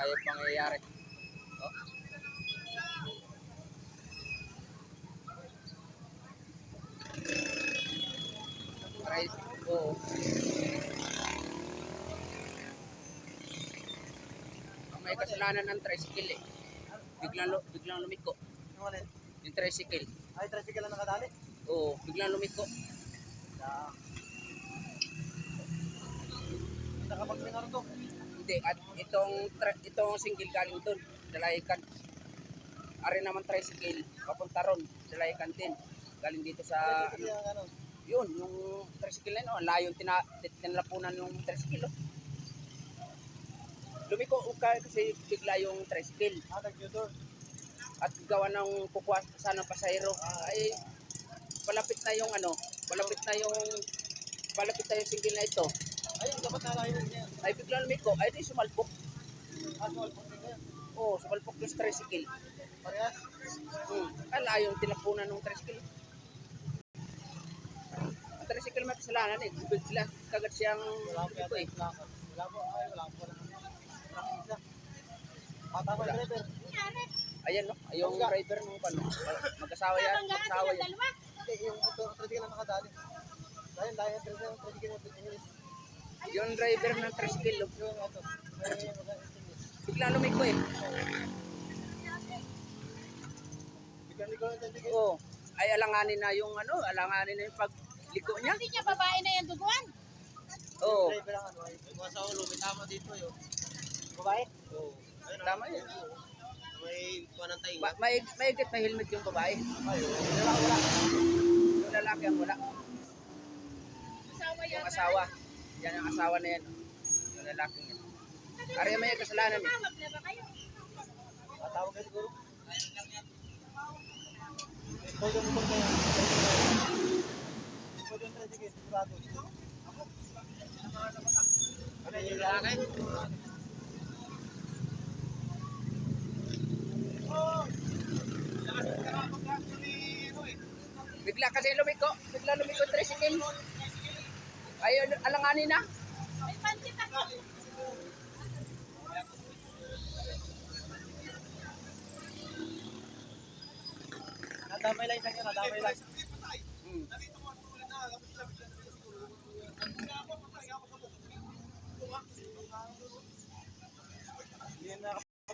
yung pangyayari. Oh. Right. Oo. Ang may kasalanan ng tricycle eh. Biglang lumiko. Yung tricycle. Ay, tricycle ang nakadali? Oo, biglang lumiko. Nakapagmingar to. Hindi, at itong single galing doon, Dalahican. Ari naman tricycle, papunta ron, Dalahican din. Galing dito sa ano. Yun, yung tricycle na yun, ang layo tinalapunan yung tricycle. Oh. Lumiko kasi bigla yung tricycle. Nag-U-turn. At gawa ng kukuha sana ng pasahero. Ay, palapit na yung single na ito. Ay, dapat nalayo niya. Ay, bigla lumiko, ay di sumalpok. Sumalpok din kayo. Oo, sumalpok yung tricycle. Parehas? Ang layo yung tinapunan ng tricycle. Ang tricycle may kasalanan eh. Bigla kagad siyang lumiko eh. Wala po. Tama yung driver. Ayan no, yung driver ng mag-asawa yan. Hindi, yung tricycle ang nakadali. Dahil yung tricycle ng tricycle. Yung driver ng tricycle, Yung ito. bigla lumiko eh. Biglang ikaw yung tricycle. Oo. Ay alanganin na yung pagliko niya. Hindi niya babae na yung duguan. Oo. Driver ang ano. Mga sa ulo, may tama dito yun. Babae? Oo. Tama yun. May kuha ng tayo. Maigit na helmet yung babae. Ayun. Wala. Yung lalaki ang wala. Asawa Yung yata. asawa. Yan ang asawa na yan. Yung lalaki yan. Kaya may kasalanan eh. Tawag na ba kayo? Tawag kayo siguro. Pwede mo kung kaya. Pwede yung tricycle. Sigurado. Ano yung lalaki? Bigla kasi lumiko. Bigla lumiko yung tricycle. Ayun, alanganin na. May pansit ako. Nadamay lang isang yun. Nadamay lang. Hindi na